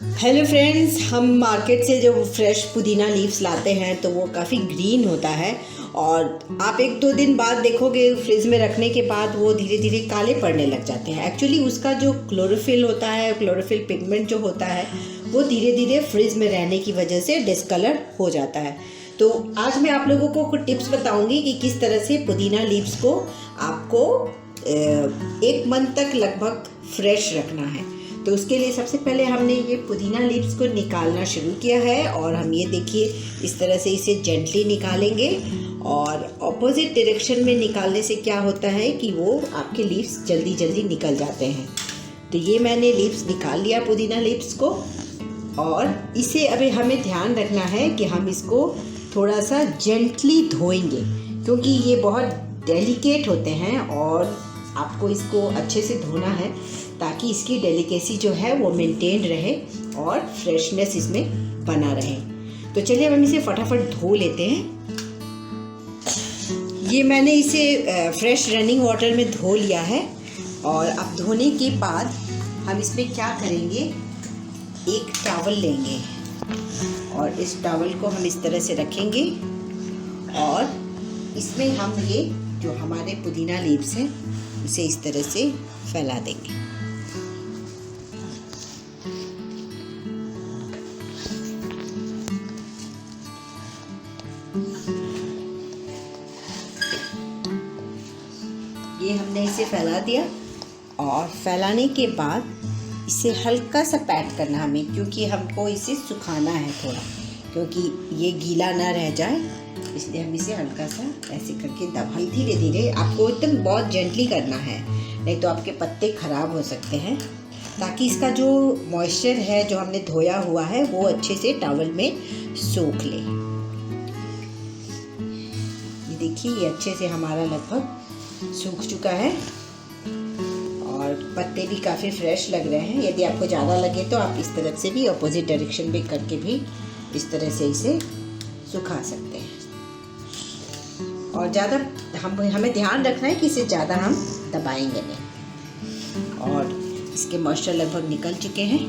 Hello friends, हम market से जो फ्रेश पुदीना लीव्स लाते हैं तो वो काफ़ी ग्रीन होता है और आप एक दो दिन बाद देखोगे फ्रिज में रखने के बाद वो धीरे धीरे काले पड़ने लग जाते हैं। एक्चुअली उसका जो क्लोरोफिल होता है, क्लोरोफिल पिगमेंट जो होता है वो धीरे धीरे फ्रिज में रहने की वजह से डिस्कलर हो जाता है। तो आज मैं आप लोगों को कुछ टिप्स बताऊंगी कि किस तरह से पुदीना लीव्स को आपको एक मंथ तक लगभग फ्रेश रखना है। तो उसके लिए सबसे पहले हमने ये पुदीना लीव्स को निकालना शुरू किया है और हम ये देखिए इस तरह से इसे जेंटली निकालेंगे और ऑपोजिट डायरेक्शन में निकालने से क्या होता है कि वो आपके लीव्स जल्दी जल्दी निकल जाते हैं। तो ये मैंने लीव्स निकाल लिया पुदीना लीव्स को और इसे अभी हमें ध्यान रखना है कि हम इसको थोड़ा सा जेंटली धोएंगे क्योंकि ये बहुत डेलिकेट होते हैं और आपको इसको अच्छे से धोना है ताकि इसकी डेलिकेसी जो है वो मेंटेन रहे और फ्रेशनेस इसमें बना रहे। तो चलिए हम इसे फटाफट धो लेते हैं। ये मैंने इसे फ्रेश रनिंग वाटर में धो लिया है और अब धोने के बाद हम इसमें क्या करेंगे, एक टॉवल लेंगे और इस टॉवल को हम इस तरह से रखेंगे और इसमें हम ये जो हमारे पुदीना लीव्स हैं इसे इस तरह से फैला देंगे। ये हमने इसे फैला दिया और फैलाने के बाद इसे हल्का सा पैट करना हमें, क्योंकि हमको इसे सुखाना है थोड़ा, क्योंकि ये गीला ना रह जाए, इसलिए हम इसे हल्का सा ऐसे करके दबाएं। धीरे धीरे आपको एकदम बहुत जेंटली करना है, नहीं तो आपके पत्ते ख़राब हो सकते हैं, ताकि इसका जो मॉइस्चर है जो हमने धोया हुआ है वो अच्छे से टॉवल में सोख ले। ये देखिए ये अच्छे से हमारा लगभग सूख चुका है और पत्ते भी काफ़ी फ्रेश लग रहे हैं। यदि आपको ज़्यादा लगे तो आप इस तरफ से भी अपोजिट डायरेक्शन में करके भी इस तरह से इसे सुखा सकते हैं। और ज़्यादा हमें ध्यान रखना है कि इसे ज़्यादा हम दबाएंगे नहीं। और इसके मॉइस्चर लगभग निकल चुके हैं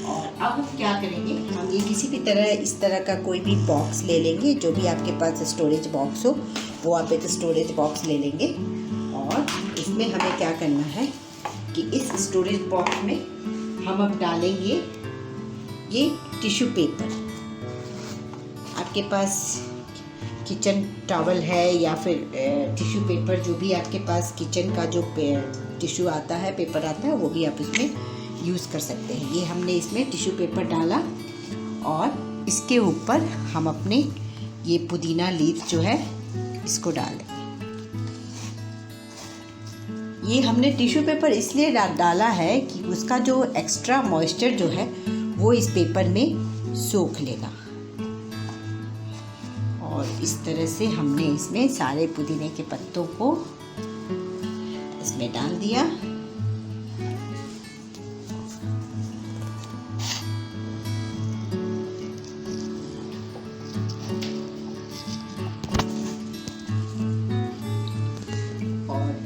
और अब हम क्या करेंगे, हम ये किसी भी तरह इस तरह का कोई भी बॉक्स ले लेंगे, जो भी आपके पास स्टोरेज बॉक्स हो वो आप एक स्टोरेज बॉक्स ले लेंगे और इसमें हमें क्या करना है कि इस स्टोरेज बॉक्स में हम अब डालेंगे ये टिश्यू पेपर। आपके पास किचन टॉवल है या फिर टिश्यू पेपर, जो भी आपके पास किचन का जो टिश्यू आता है, पेपर आता है, वो भी आप इसमें यूज़ कर सकते हैं। ये हमने इसमें टिश्यू पेपर डाला और इसके ऊपर हम अपने ये पुदीना लीव्स जो है इसको डालें। ये हमने टिश्यू पेपर इसलिए डाला है कि उसका जो एक्स्ट्रा मॉइस्चर जो है वो इस पेपर में सोख लेगा। और इस तरह से हमने इसमें सारे पुदीने के पत्तों को इसमें डाल दिया।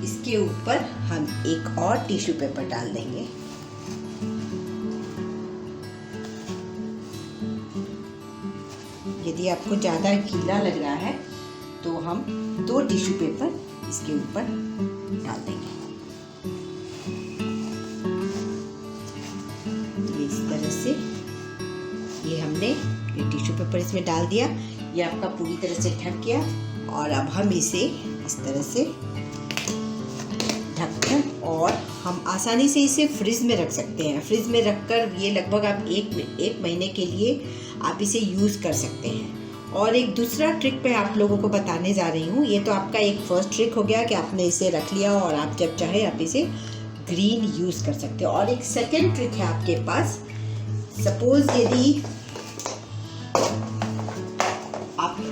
इसके ऊपर हम एक और टिश्यू पेपर डाल देंगे। यदि आपको ज़्यादा गीला लग रहा है तो हम 2 टिश्यू पेपर इसके ऊपर डाल देंगे। इस तरह से ये हमने ये टिश्यू पेपर इसमें डाल दिया। ये आपका पूरी तरह से ढक गया और अब हम इसे इस तरह से ढककर और हम आसानी से इसे फ्रिज में रख सकते हैं। फ्रिज में रखकर ये लगभग आप एक महीने के लिए आप इसे यूज़ कर सकते हैं। और एक दूसरा ट्रिक मैं आप लोगों को बताने जा रही हूँ। ये तो आपका एक फर्स्ट ट्रिक हो गया कि आपने इसे रख लिया और आप जब चाहे आप इसे ग्रीन यूज़ कर सकते हो। और एक सेकेंड ट्रिक है आपके पास। सपोज यदि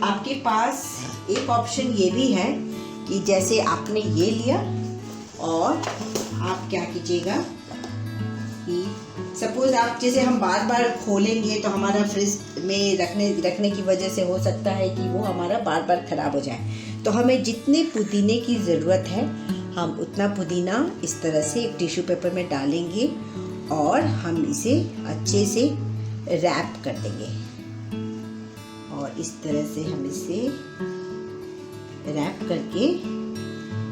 आपके पास एक ऑप्शन ये भी है कि जैसे आपने ये लिया और आप क्या कीजिएगा कि सपोज आप जैसे हम बार बार खोलेंगे तो हमारा फ्रिज में रखने की वजह से हो सकता है कि वो हमारा बार बार ख़राब हो जाए। तो हमें जितने पुदीने की ज़रूरत है हम उतना पुदीना इस तरह से एक टिश्यू पेपर में डालेंगे और हम इसे अच्छे से रैप कर देंगे और इस तरह से हम इसे रैप करके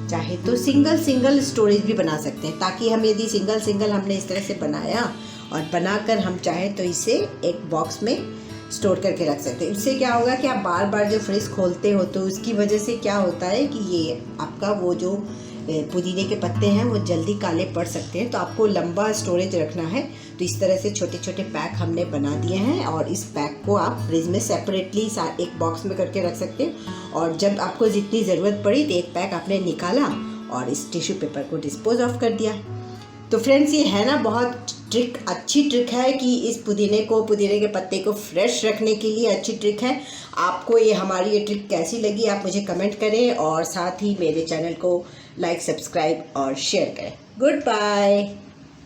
चाहे तो सिंगल स्टोरेज भी बना सकते हैं, ताकि हम यदि सिंगल हमने इस तरह से बनाया और बनाकर हम चाहे तो इसे एक बॉक्स में स्टोर करके रख सकते हैं। इससे क्या होगा कि आप बार बार जब फ्रिज खोलते हो तो उसकी वजह से क्या होता है कि ये आपका वो जो पुदीने के पत्ते हैं वो जल्दी काले पड़ सकते हैं। तो आपको लंबा स्टोरेज रखना है तो इस तरह से छोटे छोटे पैक हमने बना दिए हैं और इस पैक को आप फ्रिज में सेपरेटली एक बॉक्स में करके रख सकते हैं और जब आपको जितनी ज़रूरत पड़ी तो एक पैक आपने निकाला और इस टिश्यू पेपर को डिस्पोज ऑफ कर दिया। तो फ्रेंड्स, ये है ना बहुत अच्छी ट्रिक है कि इस पुदीने के पत्ते को फ्रेश रखने के लिए अच्छी ट्रिक है। आपको हमारी ये ट्रिक कैसी लगी आप मुझे कमेंट करें और साथ ही मेरे चैनल को लाइक, सब्सक्राइब और शेयर करें। Good bye.